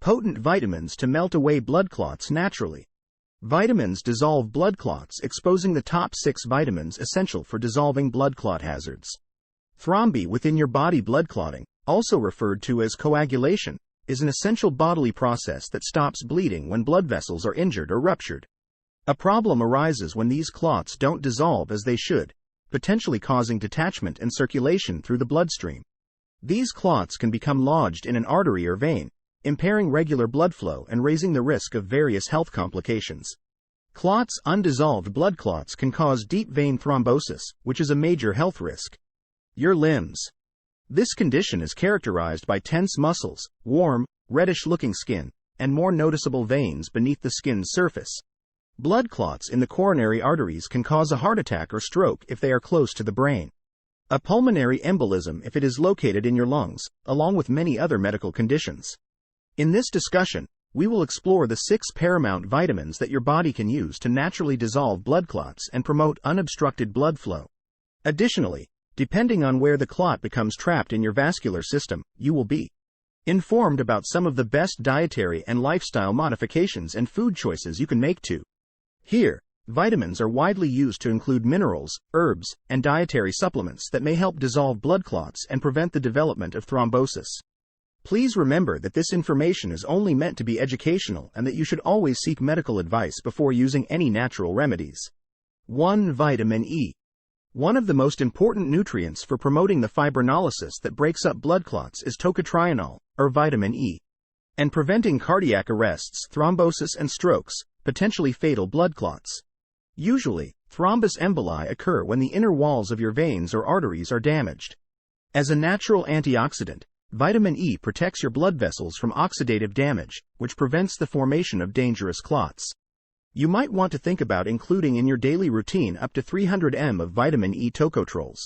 potent vitamins to melt away blood clots naturally. Vitamins dissolve blood clots, exposing the top 6 vitamins essential for dissolving blood clot hazards. Thrombi within your body. Blood clotting, also referred to as coagulation, is an essential bodily process that stops bleeding when blood vessels are injured or ruptured. A problem arises when these clots don't dissolve as they should, potentially causing detachment and circulation through the bloodstream. These clots can become lodged in an artery or vein, impairing regular blood flow and raising the risk of various health complications. Clots. Undissolved blood clots can cause deep vein thrombosis, which is a major health risk. Your limbs. This condition is characterized by tense muscles, warm, reddish-looking skin, and more noticeable veins beneath the skin's surface. Blood clots in the coronary arteries can cause a heart attack or stroke if they are close to the brain. A pulmonary embolism if it is located in your lungs, along with many other medical conditions. In this discussion, we will explore the 6 paramount vitamins that your body can use to naturally dissolve blood clots and promote unobstructed blood flow. Additionally, depending on where the clot becomes trapped in your vascular system, you will be informed about some of the best dietary and lifestyle modifications and food choices you can make too. Here, vitamins are widely used to include minerals, herbs, and dietary supplements that may help dissolve blood clots and prevent the development of thrombosis. Please remember that this information is only meant to be educational and that you should always seek medical advice before using any natural remedies. 1. Vitamin E. One of the most important nutrients for promoting the fibrinolysis that breaks up blood clots is tocotrienol, or vitamin E, and preventing cardiac arrests, thrombosis, and strokes, potentially fatal blood clots. Usually, thrombus emboli occur when the inner walls of your veins or arteries are damaged. As a natural antioxidant, vitamin E protects your blood vessels from oxidative damage, which prevents the formation of dangerous clots. You might want to think about including in your daily routine up to 300 mg of vitamin E tocotrienols.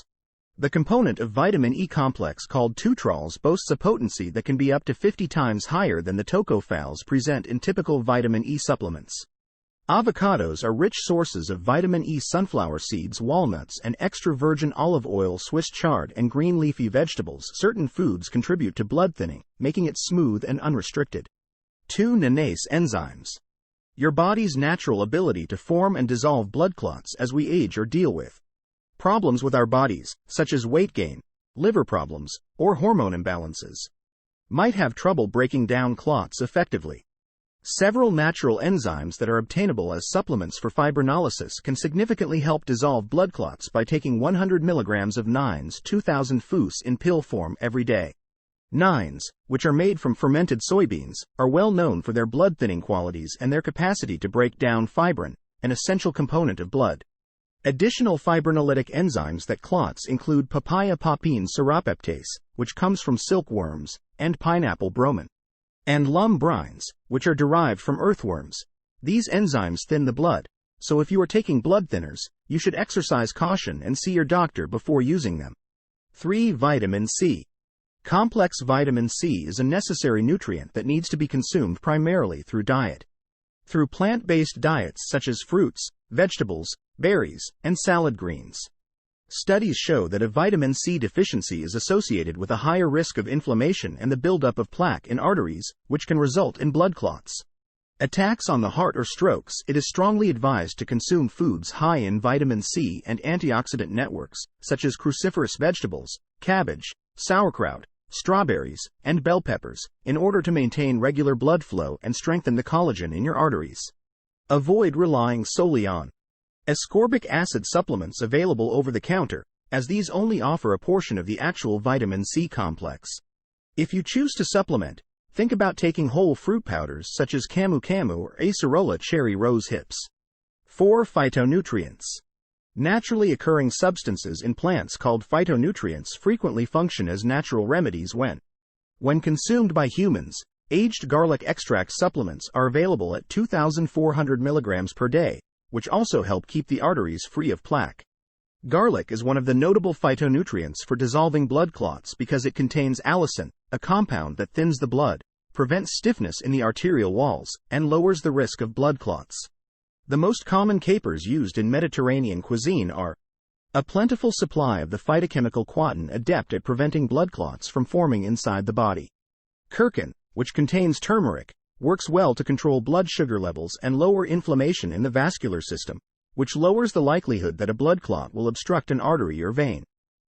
The component of vitamin E complex called 2-triols boasts a potency that can be up to 50 times higher than the tocopherols present in typical vitamin E supplements. Avocados are rich sources of vitamin E. Sunflower seeds, walnuts, and extra virgin olive oil, Swiss chard, and green leafy vegetables. Certain foods contribute to blood thinning, making it smooth and unrestricted. 2. Nanase enzymes. Your body's natural ability to form and dissolve blood clots as we age or deal with problems with our bodies, such as weight gain, liver problems, or hormone imbalances, might have trouble breaking down clots effectively. Several natural enzymes that are obtainable as supplements for fibrinolysis can significantly help dissolve blood clots by taking 100 mg of Nines 2000 FUS in pill form every day. Nines, which are made from fermented soybeans, are well known for their blood-thinning qualities and their capacity to break down fibrin, an essential component of blood. Additional fibrinolytic enzymes that clots include papaya papain serrapeptase, which comes from silkworms, and pineapple bromin, and lum brines, which are derived from earthworms. These enzymes thin the blood, so if you are taking blood thinners, you should exercise caution and see your doctor before using them. 3. Vitamin C. Complex vitamin C is a necessary nutrient that needs to be consumed primarily through diet. Through plant-based diets such as fruits, vegetables, berries, and salad greens. Studies show that a vitamin C deficiency is associated with a higher risk of inflammation and the buildup of plaque in arteries, which can result in blood clots. Attacks on the heart or strokes. It is strongly advised to consume foods high in vitamin C and antioxidant networks, such as cruciferous vegetables, cabbage, sauerkraut, strawberries, and bell peppers, in order to maintain regular blood flow and strengthen the collagen in your arteries. Avoid relying solely on ascorbic acid supplements available over the counter, as these only offer a portion of the actual vitamin C complex. If you choose to supplement, think about taking whole fruit powders such as camu camu or acerola cherry rose hips. 4. Phytonutrients. Naturally occurring substances in plants called phytonutrients frequently function as natural remedies when consumed by humans. Aged garlic extract supplements are available at 2,400 mg per day, which also help keep the arteries free of plaque. Garlic is one of the notable phytonutrients for dissolving blood clots because it contains allicin, a compound that thins the blood, prevents stiffness in the arterial walls, and lowers the risk of blood clots. The most common capers used in Mediterranean cuisine are a plentiful supply of the phytochemical quatin, adept at preventing blood clots from forming inside the body. Curcum, which contains turmeric, works well to control blood sugar levels and lower inflammation in the vascular system, which lowers the likelihood that a blood clot will obstruct an artery or vein.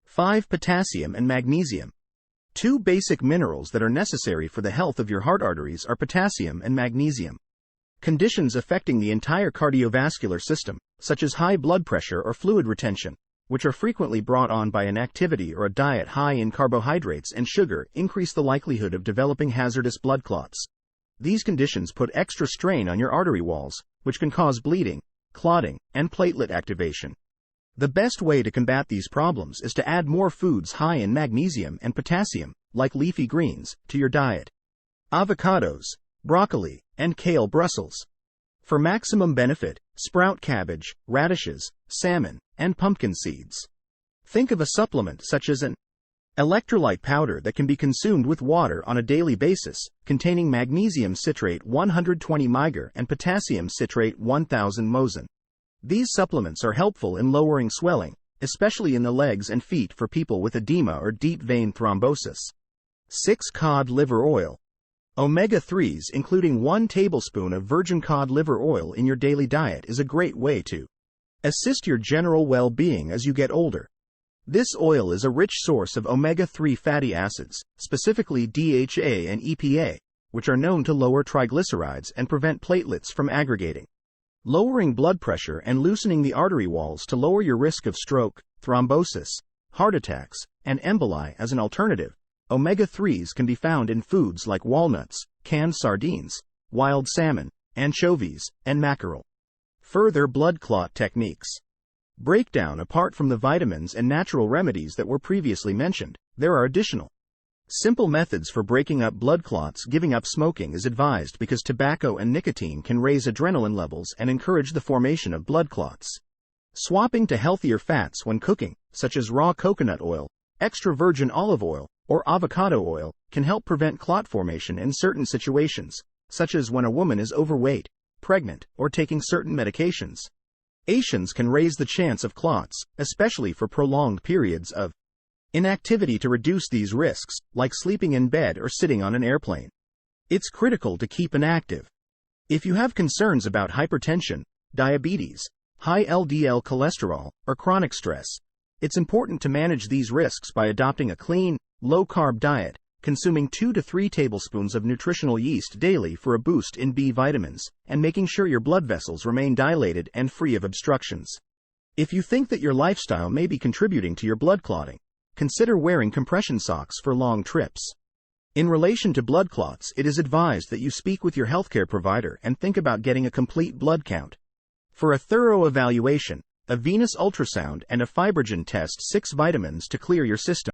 5. Potassium and magnesium. Two basic minerals that are necessary for the health of your heart arteries are potassium and magnesium. Conditions affecting the entire cardiovascular system, such as high blood pressure or fluid retention, which are frequently brought on by an activity or a diet high in carbohydrates and sugar, increase the likelihood of developing hazardous blood clots. These conditions put extra strain on your artery walls, which can cause bleeding, clotting, and platelet activation. The best way to combat these problems is to add more foods high in magnesium and potassium, like leafy greens, to your diet. Avocados, broccoli, and kale Brussels. For maximum benefit, sprout cabbage, radishes, salmon, and pumpkin seeds. Think of a supplement such as an electrolyte powder that can be consumed with water on a daily basis, containing magnesium citrate 120 mg and potassium citrate 1000 mosen. These supplements are helpful in lowering swelling, especially in the legs and feet for people with edema or deep vein thrombosis. 6. Cod liver oil. Omega-3s, including 1 tablespoon of virgin cod liver oil in your daily diet, is a great way to assist your general well-being as you get older. This oil is a rich source of omega-3 fatty acids, specifically DHA and EPA, which are known to lower triglycerides and prevent platelets from aggregating. Lowering blood pressure and loosening the artery walls to lower your risk of stroke, thrombosis, heart attacks, and emboli. As an alternative, omega-3s can be found in foods like walnuts, canned sardines, wild salmon, anchovies, and mackerel. Further blood clot techniques. Breakdown. Apart from the vitamins and natural remedies that were previously mentioned, there are additional simple methods for breaking up blood clots. Giving up smoking is advised because tobacco and nicotine can raise adrenaline levels and encourage the formation of blood clots. Swapping to healthier fats when cooking, such as raw coconut oil, extra virgin olive oil, or avocado oil, can help prevent clot formation in certain situations, such as when a woman is overweight, pregnant, or taking certain medications. Asians can raise the chance of clots, especially for prolonged periods of inactivity. To reduce these risks, like sleeping in bed or sitting on an airplane, it's critical to keep inactive. If you have concerns about hypertension, diabetes, high LDL cholesterol, or chronic stress, it's important to manage these risks by adopting a clean, low-carb diet, consuming 2 to 3 tablespoons of nutritional yeast daily for a boost in B vitamins, and making sure your blood vessels remain dilated and free of obstructions. If you think that your lifestyle may be contributing to your blood clotting, consider wearing compression socks for long trips. In relation to blood clots, it is advised that you speak with your healthcare provider and think about getting a complete blood count. For a thorough evaluation, a venous ultrasound and a fibrogen test. 6 vitamins to clear your system.